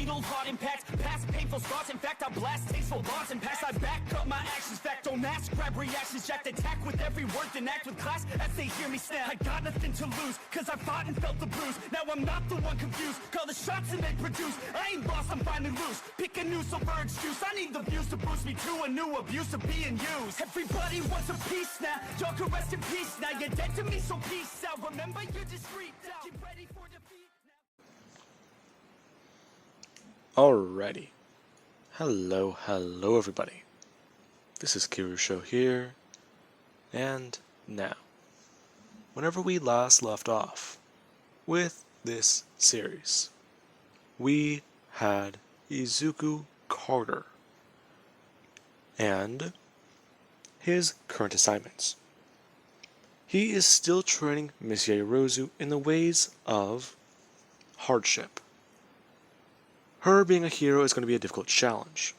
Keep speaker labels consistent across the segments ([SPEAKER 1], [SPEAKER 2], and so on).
[SPEAKER 1] fatal heart impacts, past painful scars. In fact, I blast tasteful bars and pass. I back up my actions, fact don't ask, grab reactions, jacked attack with every word, then act with class as they hear me snap. I got nothing to lose, cause I fought and felt the bruise. Now I'm not the one confused, call the shots and they produce. I ain't lost, I'm finally loose. Pick a new silver excuse, I need the views to boost me to a new abuse of being used. Everybody wants a piece now, y'all can rest in peace now. You're dead to me, so peace out. Remember, you're discreet now. Get ready for defeat now.
[SPEAKER 2] Alrighty. Hello everybody. This is Kirusho here, and now, whenever we last left off with this series, we had Izuku Carter and his current assignments. He is still training Miss Yaoyorozu in the ways of hardship. Her being a hero is going to be a difficult challenge.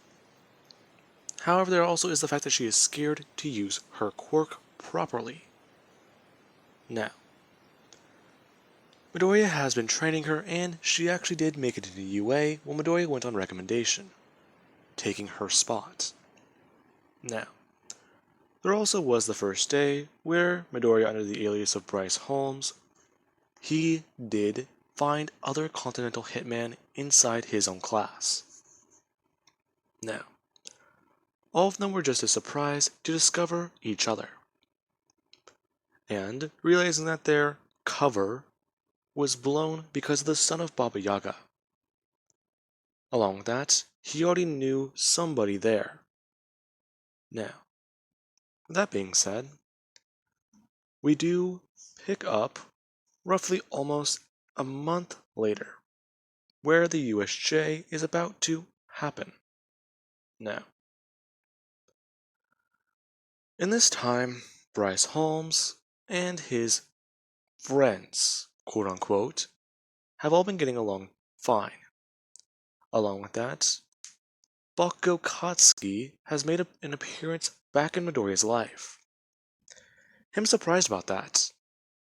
[SPEAKER 2] However, there also is the fact that she is scared to use her quirk properly. Now, Midoriya has been training her, and she actually did make it into UA when Midoriya went on recommendation, taking her spot. Now, there also was the first day where Midoriya, under the alias of Bryce Holmes, he did find other Continental Hitman inside his own class. Now, all of them were just as surprised to discover each other, and realizing that their cover was blown because of the son of Baba Yaga. Along with that, he already knew somebody there. Now, with that being said, we do pick up roughly almost a month later, where the USJ is about to happen. Now, in this time, Bryce Holmes and his friends, quote-unquote, have all been getting along fine. Along with that, Bakugo Katsuki has made an appearance back in Midoriya's life. Him surprised about that,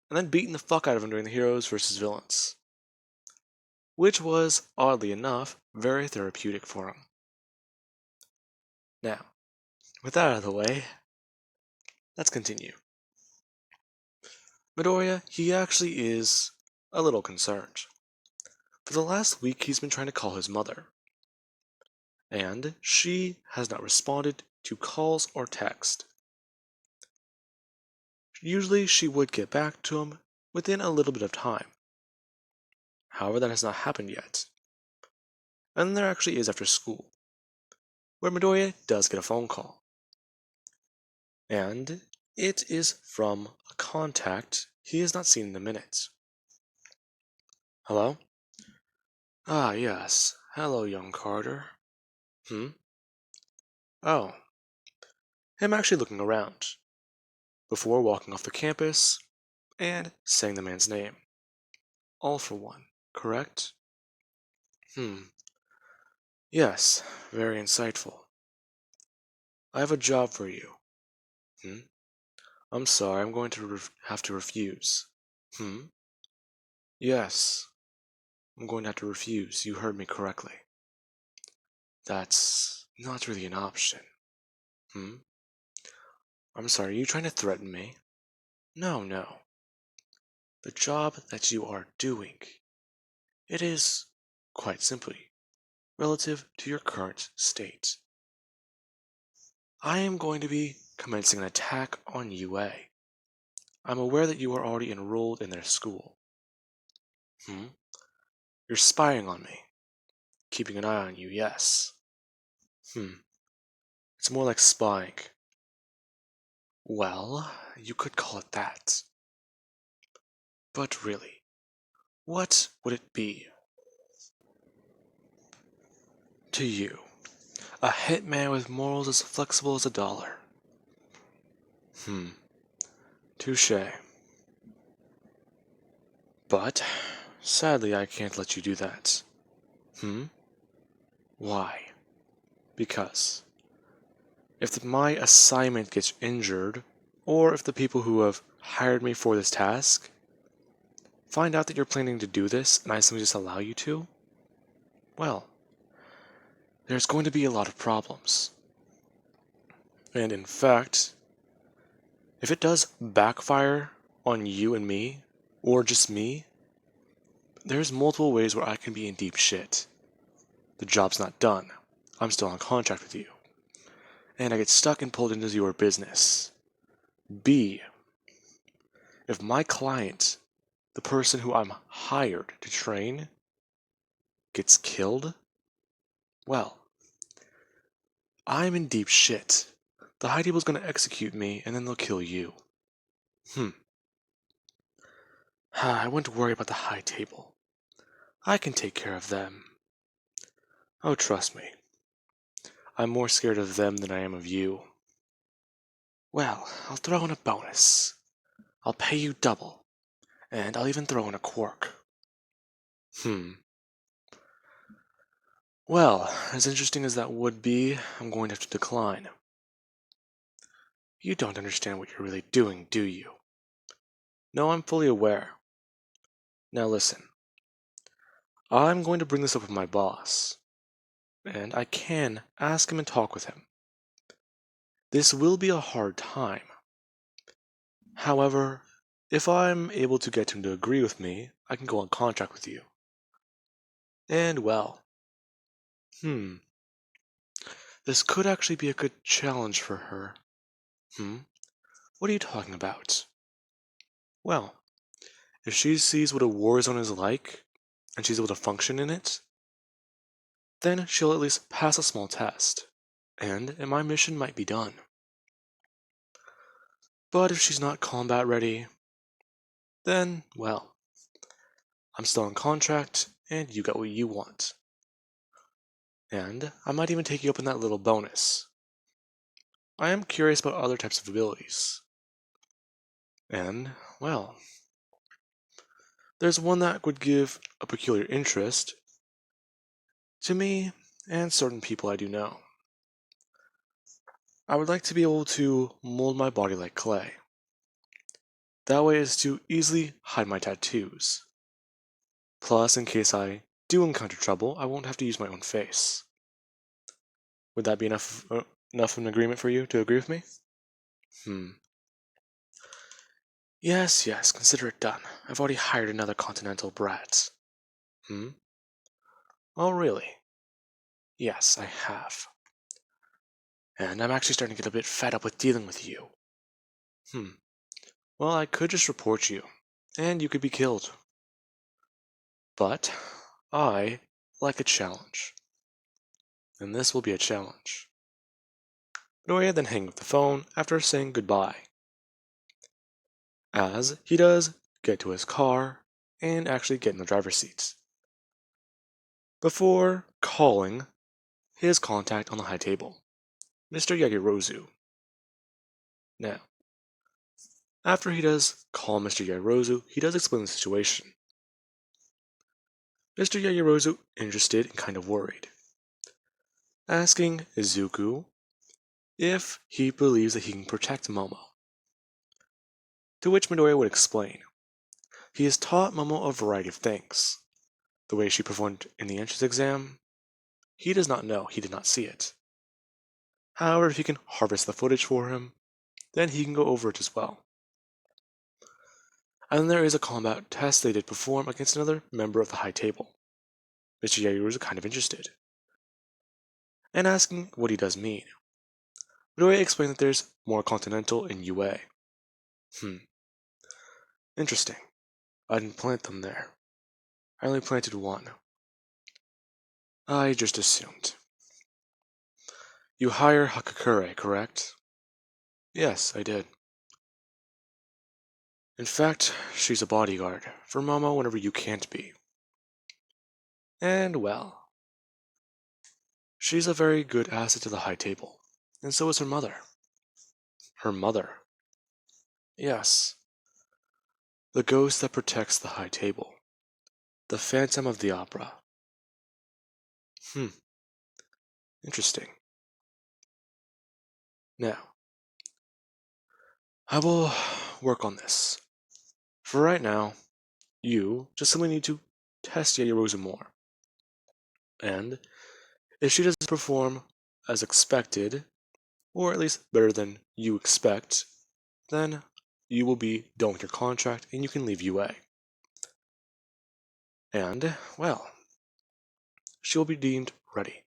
[SPEAKER 2] and then beating the fuck out of him during the Heroes vs. Villains, which was, oddly enough, very therapeutic for him. Now, with that out of the way, let's continue. Midoriya, he actually is a little concerned. For the last week, he's been trying to call his mother, and she has not responded to calls or text. Usually, she would get back to him within a little bit of time. However, that has not happened yet. And then there actually is after school, where Midoriya does get a phone call. And it is from a contact he has not seen in a minute. Hello? Ah, yes. Hello, young Carter. Oh. Him actually looking around, before walking off the campus and saying the man's name. All for one, correct? Yes, very insightful. I have a job for you. I'm sorry, I'm going to have to refuse. Yes, I'm going to have to refuse. You heard me correctly. That's not really an option. I'm sorry, are you trying to threaten me? No. The job that you are doing, it is, quite simply, relative to your current state. I am going to be commencing an attack on UA. I'm aware that you are already enrolled in their school. You're spying on me. Keeping an eye on you, yes. It's more like spying. Well, you could call it that. But really, what would it be to you? A hitman with morals as flexible as a dollar. Touché. But, sadly, I can't let you do that. Why? Because if my assignment gets injured, or if the people who have hired me for this task find out that you're planning to do this and I simply just allow you to, well, there's going to be a lot of problems. And in fact, if it does backfire on you and me, or just me, there's multiple ways where I can be in deep shit. The job's not done. I'm still on contract with you. And I get stuck and pulled into your business. B, if my client, the person who I'm hired to train, gets killed, well, I'm in deep shit. The high table's gonna execute me, and then they'll kill you. I wouldn't worry about the high table. I can take care of them. Oh, trust me. I'm more scared of them than I am of you. Well, I'll throw in a bonus. I'll pay you double. And I'll even throw in a quirk. Well, as interesting as that would be, I'm going to have to decline. You don't understand what you're really doing, do you? No, I'm fully aware. Now listen. I'm going to bring this up with my boss. And I can ask him and talk with him. This will be a hard time. However, if I'm able to get him to agree with me, I can go on contract with you. And well, this could actually be a good challenge for her. What are you talking about? Well, if she sees what a war zone is like, and she's able to function in it, then she'll at least pass a small test, and my mission might be done. But if she's not combat ready, then, well, I'm still on contract, and you got what you want. And I might even take you up on that little bonus. I am curious about other types of abilities. And, well, there's one that would give a peculiar interest to me and certain people I do know. I would like to be able to mold my body like clay. That way is to easily hide my tattoos. Plus, in case I do encounter trouble, I won't have to use my own face. Would that be enough of an agreement for you to agree with me? Yes, consider it done. I've already hired another continental brat. Oh, really? Yes, I have. And I'm actually starting to get a bit fed up with dealing with you. Well, I could just report you, and you could be killed. But I like a challenge. And this will be a challenge. Noya then hangs up the phone after saying goodbye. As he does get to his car and actually get in the driver's seat. Before calling his contact on the high table, Mr. Yagirozu. Now, after he does call Mr. Yagirozu, he does explain the situation. Mr. Yagirozu interested and kind of worried, asking Izuku if he believes that he can protect Momo. To which Midoriya would explain, he has taught Momo a variety of things. The way she performed in the entrance exam, he does not know, he did not see it. However, if he can harvest the footage for him, then he can go over it as well. And then there is a combat test they did perform against another member of the high table. Mr. Yagirozu is kind of interested, and asking what he does mean. Midoriya explained that there's more continental in UA. Interesting. I didn't plant them there. I only planted one. I just assumed. You hire Hakakure, correct? Yes, I did. In fact, she's a bodyguard for Momo whenever you can't be. And well, she's a very good asset to the high table, and so is her mother. Her mother? Yes. The ghost that protects the high table. The Phantom of the Opera. Interesting. Now, I will work on this. For right now, you just simply need to test Yagirozu more. And If she doesn't perform as expected, or at least better than you expect, then you will be done with your contract and you can leave UA. And, well, she will be deemed ready.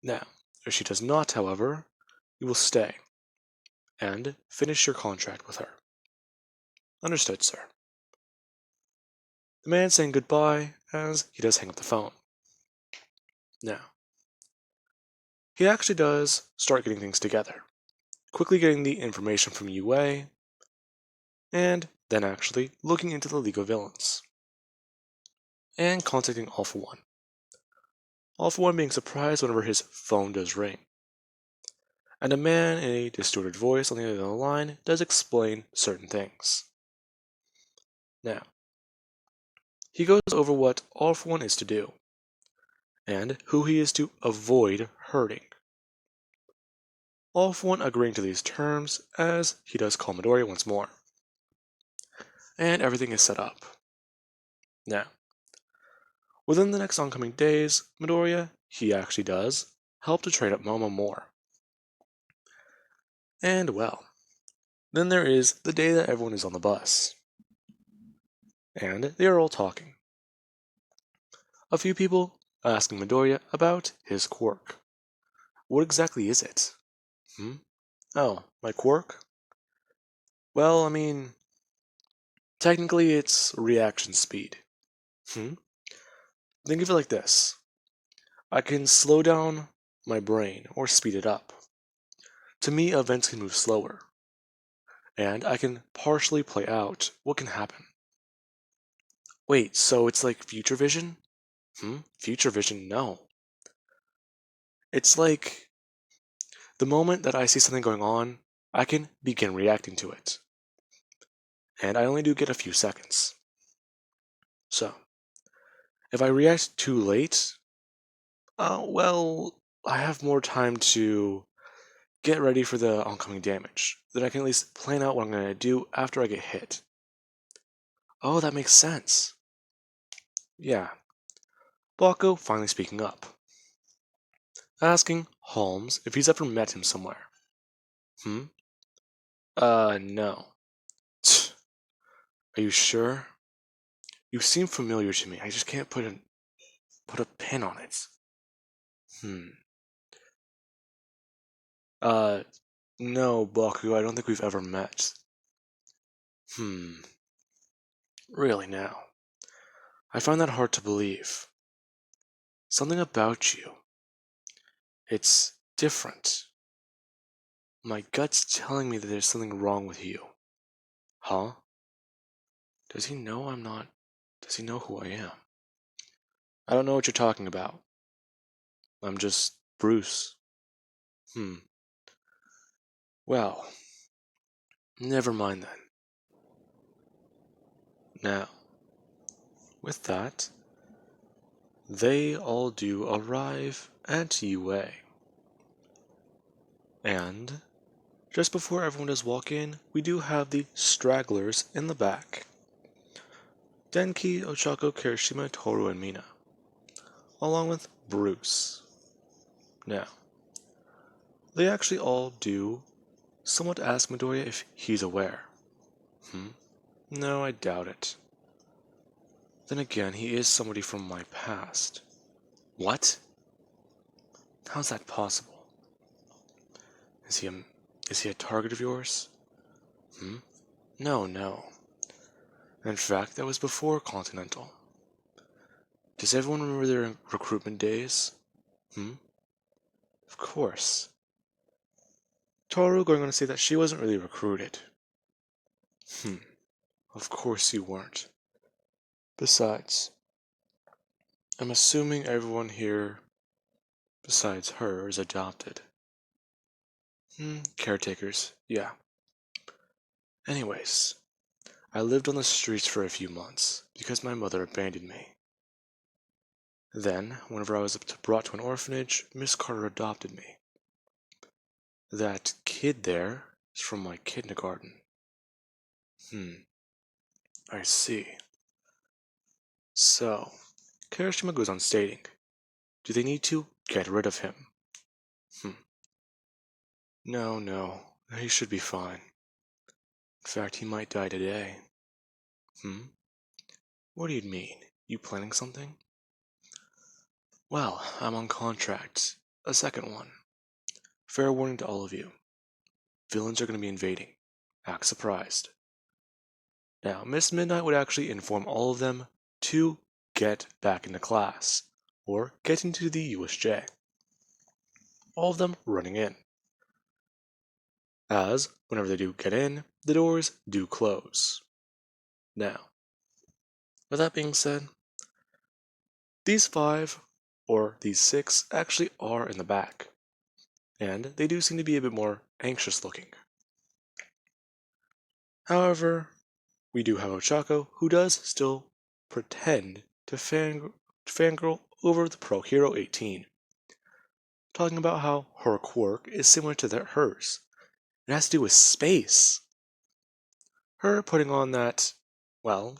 [SPEAKER 2] Now, if she does not, however, you will stay and finish your contract with her. Understood, sir. The man saying goodbye as he does hang up the phone. Now, he actually does start getting things together, quickly getting the information from UA, and then actually looking into the League of Villains, and contacting All For One. All For One being surprised whenever his phone does ring. And a man in a distorted voice on the other end of the line does explain certain things. Now, he goes over what All For One is to do, and who he is to avoid hurting. All For One agreeing to these terms as he does call Midoriya once more. And everything is set up. Now, within the next oncoming days, Midoriya, he actually does, help to train up Momo more. And well, then there is the day that everyone is on the bus. And they are all talking. A few people asking Midoriya about his quirk. What exactly is it? Oh, my quirk? Well, I mean, technically it's reaction speed. Think of it like this. I can slow down my brain or speed it up. To me, events can move slower. And I can partially play out what can happen. Wait, so it's like future vision? Future vision? No. It's like the moment that I see something going on, I can begin reacting to it. And I only do get a few seconds. So, if I react too late, well, I have more time to get ready for the oncoming damage. Then I can at least plan out what I'm going to do after I get hit. Oh, that makes sense. Yeah. Bakugo finally speaking up. Asking Holmes if he's ever met him somewhere. No. Are you sure? You seem familiar to me. I just can't put a pin on it. No, Bakugo, I don't think we've ever met. Really now. I find that hard to believe. Something about you. It's different. My gut's telling me that there's something wrong with you. Huh? Does he know I'm not... Does he know who I am? I don't know what you're talking about. I'm just Bruce. Well, never mind then. Now, with that, they all do arrive at UA. And just before everyone does walk in, we do have the stragglers in the back. Denki, Ochako, Kirishima, Toru, and Mina, along with Bruce. Now, they actually all do somewhat ask Midoriya if he's aware. No, I doubt it. Then again, he is somebody from my past. What? How's that possible? Is he a target of yours? No. In fact, that was before Continental. Does everyone remember their recruitment days? Of course. Toru going on to say that she wasn't really recruited. Of course you weren't. Besides, I'm assuming everyone here, besides her, is adopted. Caretakers, yeah. Anyways, I lived on the streets for a few months because my mother abandoned me. Then, whenever I was brought to an orphanage, Miss Carter adopted me. That kid there is from my kindergarten. I see. So, Kirishima goes on stating, do they need to get rid of him? No, he should be fine. In fact, he might die today. What do you mean? You planning something? Well, I'm on contract. A second one. Fair warning to all of you. Villains are going to be invading. Act surprised. Now, Miss Midnight would actually inform all of them to get back into class, or get into the USJ. All of them running in. As, whenever they do get in, the doors do close. Now, with that being said, these 5, or these 6, actually are in the back, and they do seem to be a bit more anxious looking. However, we do have Ochako, who does still pretend to fangirl over the Pro Hero 18, talking about how her quirk is similar to hers. It has to do with space. Her putting on that, well,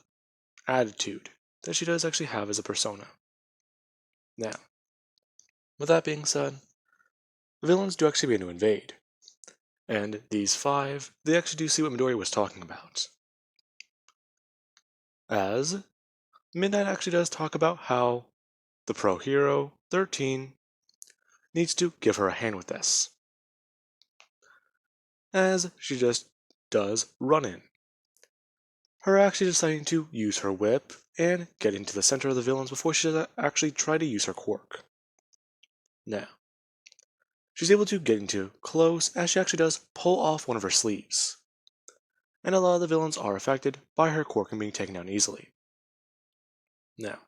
[SPEAKER 2] attitude that she does actually have as a persona. Now, with that being said, the villains do actually begin to invade. And these 5, they actually do see what Midoriya was talking about. As Midnight actually does talk about how the Pro Hero 13 needs to give her a hand with this. As she just does run in. Her actually deciding to use her whip and get into the center of the villains before she does actually try to use her quirk. Now, she's able to get into close as she actually does pull off one of her sleeves. And a lot of the villains are affected by her quirk and being taken down easily. Now,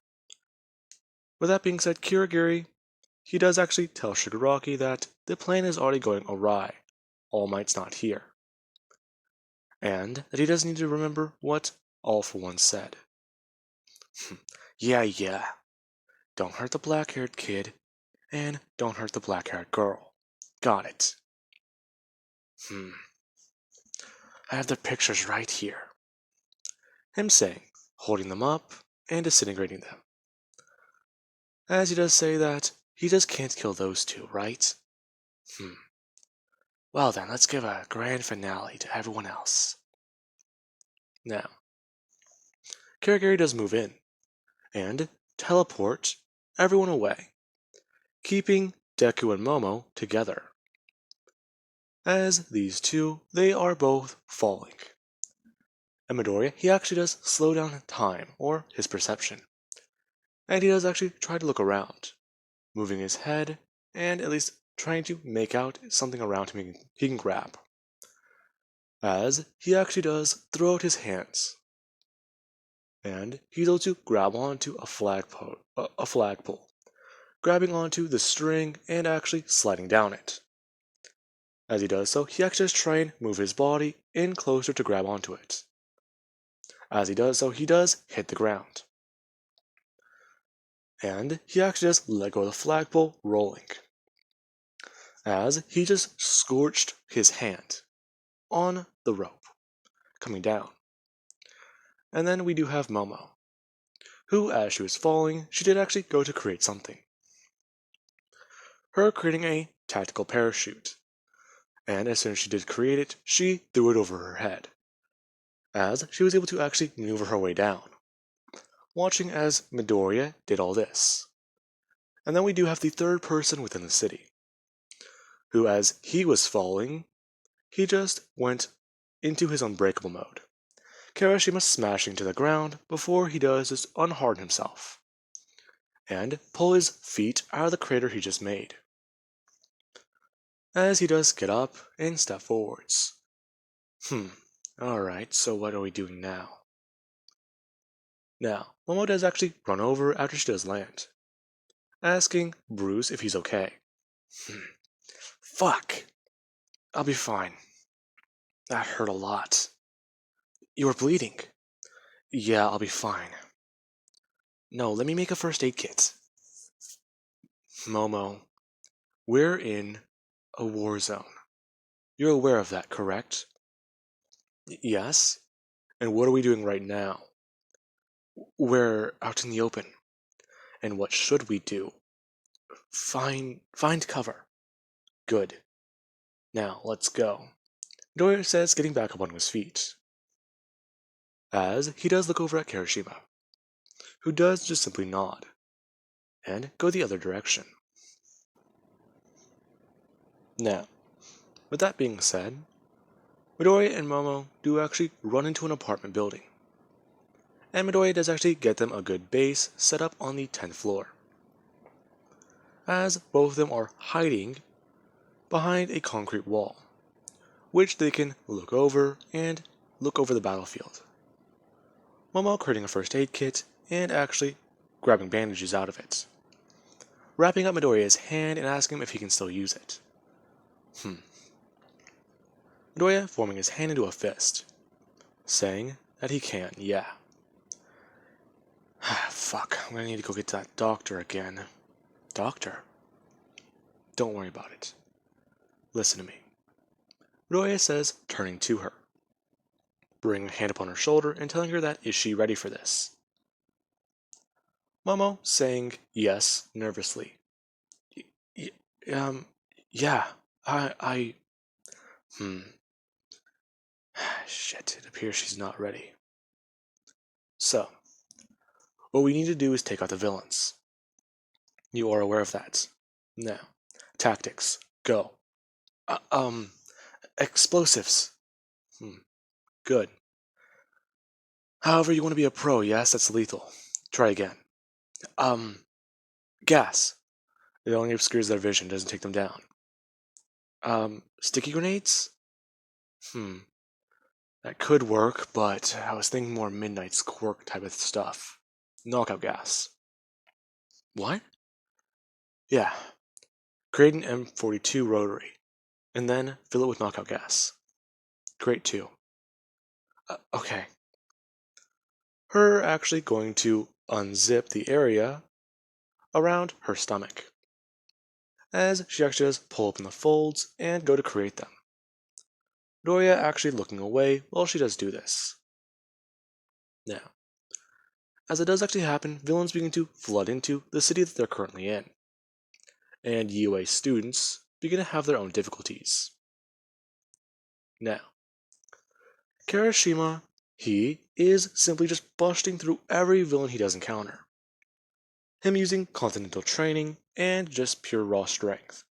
[SPEAKER 2] with that being said, Kirigiri, he does actually tell Shigaraki that the plan is already going awry. All Might's not here. And that he does need to remember what All For One said. Yeah. Don't hurt the black-haired kid, and don't hurt the black-haired girl. Got it. I have the pictures right here. Him saying, holding them up, and disintegrating them. As he does say that, he just can't kill those 2, right? Well then, let's give a grand finale to everyone else. Now, Kirigiri does move in, and teleport everyone away, keeping Deku and Momo together. As these 2, they are both falling. And Midoriya, he actually does slow down time, or his perception. And he does actually try to look around, moving his head, and at least trying to make out something around him he can grab. As he actually does throw out his hands. And he's able to grab onto a flagpole, grabbing onto the string and actually sliding down it. As he does so, he actually does try and move his body in closer to grab onto it. As he does so, he does hit the ground. And he actually just let go of the flagpole, rolling. As he just scorched his hand on the rope, coming down. And then we do have Momo, who, as she was falling, she did actually go to create something. Her creating a tactical parachute. And as soon as she did create it, she threw it over her head. As she was able to actually maneuver her way down, watching as Midoriya did all this. And then we do have the 3rd person within the city, who as he was falling, he just went into his unbreakable mode, Kirishima smashing to the ground before he does just unharden himself, and pull his feet out of the crater he just made. As he does get up and step forwards. Alright, so what are we doing now? Now, Momo does actually run over after she does land, asking Bruce if he's okay. Fuck! I'll be fine. That hurt a lot. You were bleeding. Yeah, I'll be fine. No, let me make a first aid kit. Momo, we're in a war zone. You're aware of that, correct? Yes. And what are we doing right now? We're out in the open. And what should we do? Find cover. Good. Now, let's go. Midoriya says, getting back up on his feet. As he does look over at Kirishima, who does just simply nod, and go the other direction. Now, with that being said, Midoriya and Momo do actually run into an apartment building, and Midoriya does actually get them a good base set up on the 10th floor, as both of them are hiding behind a concrete wall, which they can look over the battlefield. Momo creating a first aid kit and actually grabbing bandages out of it, wrapping up Midoriya's hand and asking him if he can still use it. Midoriya forming his hand into a fist, saying that he can, yeah. Fuck, I'm gonna need to go get that doctor again. Doctor? Don't worry about it. Listen to me. Midoriya says, turning to her, bringing a hand upon her shoulder and telling her that is she ready for this. Momo saying yes nervously. Yeah, Shit, it appears she's not ready. So, what we need to do is take out the villains. You are aware of that. Now, tactics, go. Explosives. Good. However, you want to be a pro, yes? That's lethal. Try again. Gas. It only obscures their vision, doesn't take them down. Sticky grenades? That could work, but I was thinking more Midnight's quirk type of stuff. Knockout gas. What? Yeah. Create an M42 rotary, and then fill it with knockout gas. Create 2. Okay. Her actually going to unzip the area around her stomach, as she actually does pull open the folds and go to create them. Midoriya actually looking away while she does do this. Now, as it does actually happen, villains begin to flood into the city that they're currently in, and UA students begin to have their own difficulties. Now, Kirishima, he is simply just busting through every villain he does encounter. Him using continental training and just pure raw strength.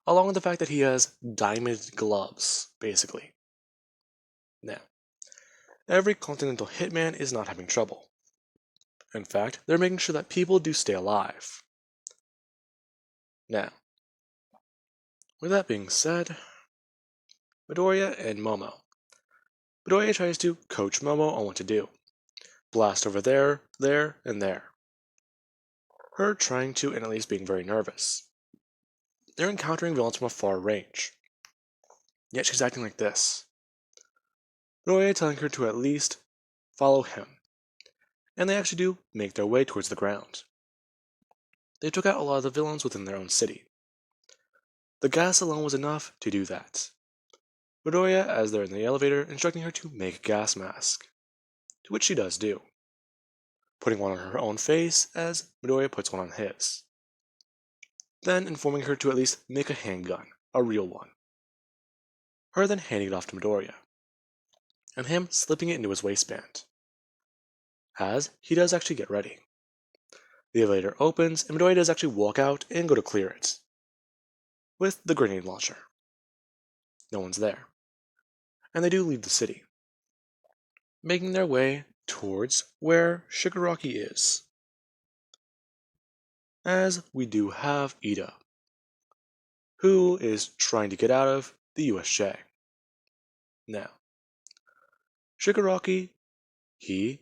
[SPEAKER 2] Along with the fact that he has diamond gloves, basically. Now, every continental hitman is not having trouble. In fact, they're making sure that people do stay alive. Now, with that being said, Midoriya and Momo. Midoriya tries to coach Momo on what to do. Blast over there, and there. Her trying to, and at least being very nervous. They're encountering villains from a far range. Yet she's acting like this. Midoriya telling her to at least follow him. And they actually do make their way towards the ground. They took out a lot of the villains within their own city. The gas alone was enough to do that. Midoriya, as they're in the elevator, instructing her to make a gas mask, to which she does do, putting one on her own face as Midoriya puts one on his. Then informing her to at least make a handgun, a real one. Her then handing it off to Midoriya, and him slipping it into his waistband, as he does actually get ready. The elevator opens, and Midoriya does actually walk out and go to clear it, with the grenade launcher. No one's there. And they do leave the city, making their way towards where Shigaraki is. As we do have Ida, who is trying to get out of the USJ. Now, Shigaraki, he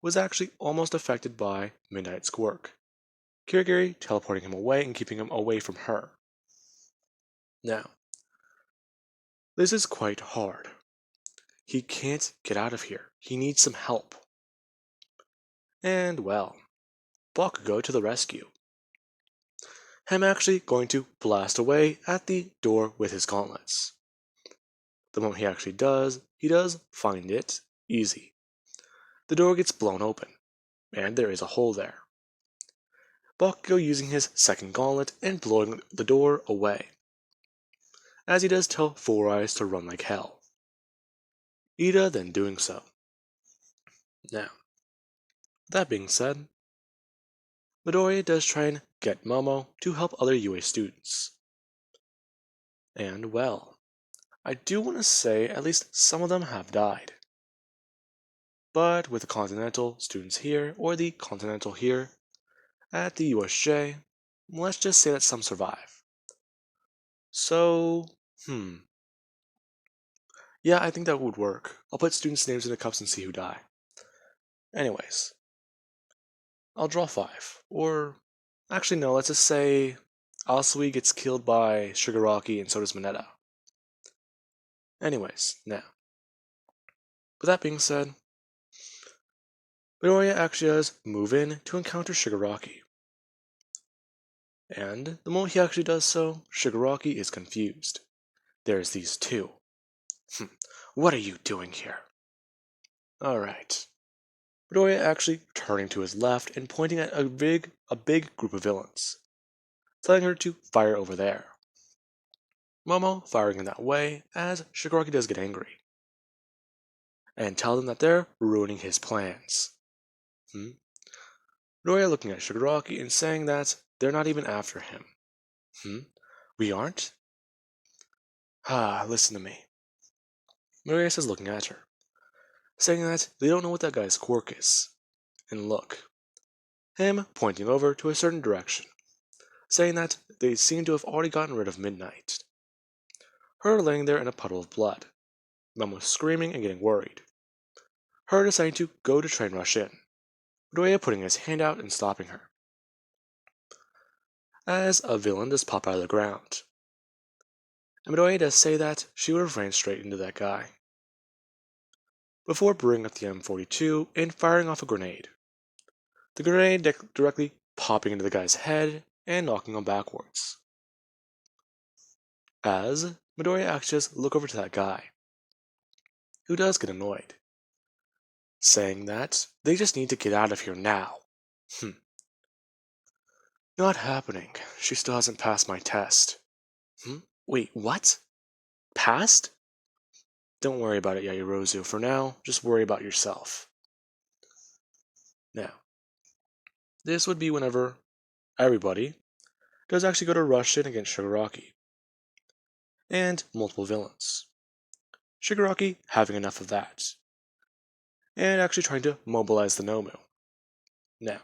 [SPEAKER 2] was actually almost affected by Midnight's quirk, Kirigiri teleporting him away and keeping him away from her. Now, this is quite hard. He can't get out of here. He needs some help. And well, Bakugo to the rescue. Him actually going to blast away at the door with his gauntlets. The moment he actually does, he does find it easy. The door gets blown open, and there is a hole there. Bakugo using his second gauntlet and blowing the door away, as he does tell Four Eyes to run like hell. Ida then doing so. Now, that being said, Midoriya does try and get Momo to help other UA students. And well, I do want to say at least some of them have died. But with the Continental students here, or the Continental here, at the USJ, let's just say that some survive. So, yeah, I think that would work. I'll put students' names in the cups and see who die. Anyways, I'll draw 5. Or, actually no, let's just say Asui gets killed by Shigaraki and so does Mineta. Anyways, now, with that being said, Midoriya actually does move in to encounter Shigaraki. And the moment he actually does so, Shigaraki is confused. There's these two. What are you doing here? Alright. Midoriya actually turning to his left and pointing at a big group of villains, telling her to fire over there. Momo firing in that way as Shigaraki does get angry, and tell them that they're ruining his plans. Midoriya looking at Shigaraki and saying that they're not even after him. We aren't? Listen to me. Midoriya says looking at her, saying that they don't know what that guy's quirk is. And look, him pointing over to a certain direction, saying that they seem to have already gotten rid of Midnight. Her laying there in a puddle of blood, Momo screaming and getting worried. Her deciding to go to train rush in, Midoriya putting his hand out and stopping her, as a villain does pop out of the ground. And Midoriya does say that she would have ran straight into that guy, before bringing up the M42 and firing off a grenade. The grenade directly popping into the guy's head and knocking him backwards. As Midoriya actually does look over to that guy, who does get annoyed, saying that they just need to get out of here now. Not happening. She still hasn't passed my test. Wait, what? Passed? Don't worry about it, Yaoyorozu. For now, just worry about yourself. Now, this would be whenever everybody does actually go to rush in against Shigaraki, and multiple villains. Shigaraki having enough of that, and actually trying to mobilize the Nomu. Now,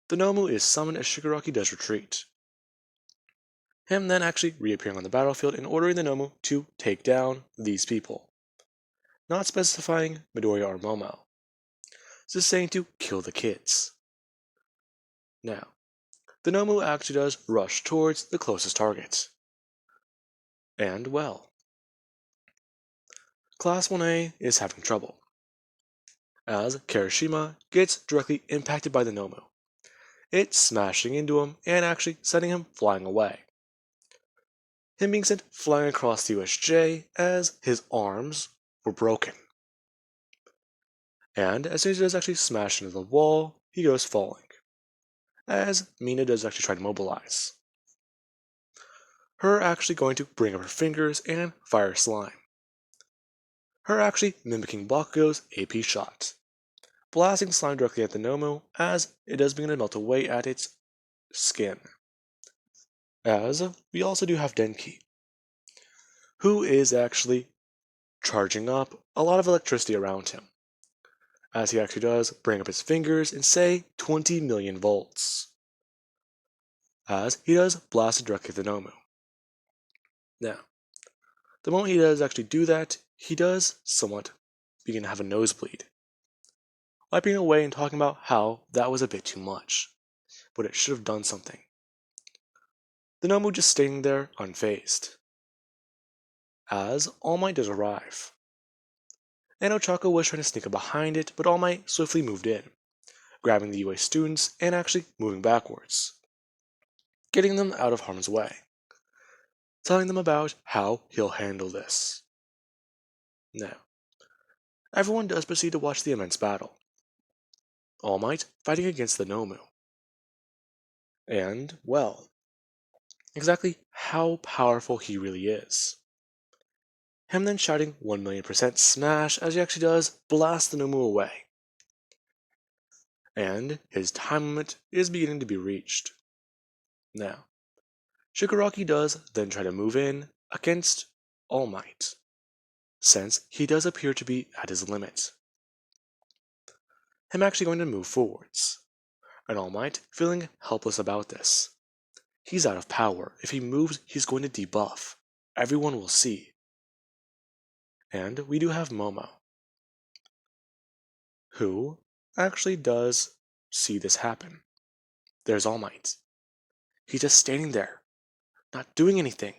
[SPEAKER 2] the Nomu is summoned as Shigaraki does retreat. Him then actually reappearing on the battlefield and ordering the Nomu to take down these people, not specifying Midoriya or Momo, just saying to kill the kids. Now, the Nomu actually does rush towards the closest target. And well, Class 1A is having trouble, as Kirishima gets directly impacted by the Nomu, it smashing into him and actually sending him flying away. Him being sent flying across the USJ as his arms were broken. And as soon as he does actually smash into the wall, he goes falling, as Mina does actually try to mobilize. Her actually going to bring up her fingers and fire slime. Her actually mimicking Bakugo's AP shot, blasting slime directly at the Nomu as it does begin to melt away at its skin. As we also do have Denki, who is actually charging up a lot of electricity around him, as he actually does bring up his fingers and say 20 million volts, as he does blast it directly at the Nomu. Now, the moment he does actually do that, he does somewhat begin to have a nosebleed, wiping away and talking about how that was a bit too much, but it should have done something. The Nomu just staying there unfazed, as All Might does arrive. And Ochako was trying to sneak up behind it, but All Might swiftly moved in, grabbing the UA students and actually moving backwards, getting them out of harm's way, telling them about how he'll handle this. Now, everyone does proceed to watch the immense battle. All Might fighting against the Nomu, And, well, exactly how powerful he really is. Him then shouting 1,000,000% smash as he actually does blast the Nomu away. And his time limit is beginning to be reached. Now, Shigaraki does then try to move in against All Might, since he does appear to be at his limit. Him actually going to move forwards, and All Might feeling helpless about this. He's out of power. If he moves, he's going to debuff. Everyone will see. And we do have Momo, who actually does see this happen. There's All Might. He's just standing there, not doing anything.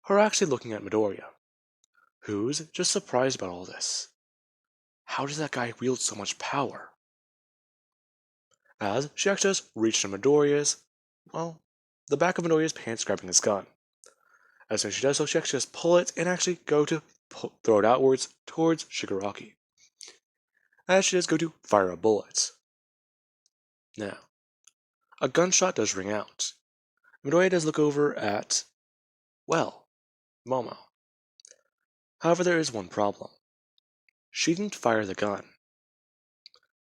[SPEAKER 2] Her actually looking at Midoriya, who's just surprised about all this. How does that guy wield so much power? As she actually just reached to Midoriya's, well, the back of Midoriya's pants grabbing his gun. As soon as she does so, she actually just pull it and actually go to throw it outwards towards Shigaraki. As she does go to fire a bullet. Now, a gunshot does ring out. Midoriya does look over at, well, Momo. However, there is one problem. She didn't fire the gun.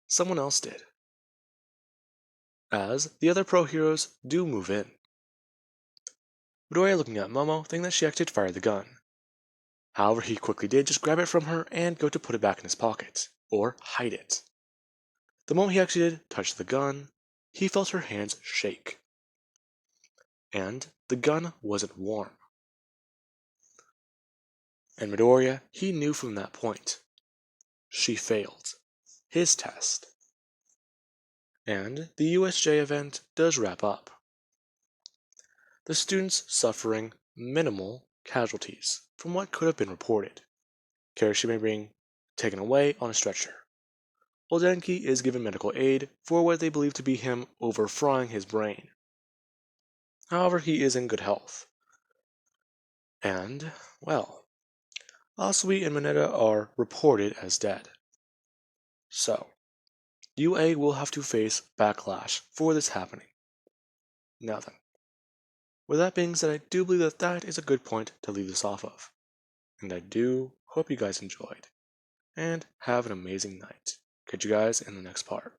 [SPEAKER 2] Someone else did. As the other pro heroes do move in. Midoriya looking at Momo, thinking that she actually did fire the gun. However, he quickly did just grab it from her and go to put it back in his pocket, or hide it. The moment he actually did touch the gun, he felt her hands shake. And the gun wasn't warm. And Midoriya, he knew from that point. She failed his test. And the USJ event does wrap up. The students suffering minimal casualties from what could have been reported. Kirishima being taken away on a stretcher, while Denki is given medical aid for what they believe to be him over-frying his brain. However, he is in good health. And, well, Asui and Mineta are reported as dead. So, UA will have to face backlash for this happening. Now then, with that being said, I do believe that that is a good point to leave this off of. And I do hope you guys enjoyed. And have an amazing night. Catch you guys in the next part.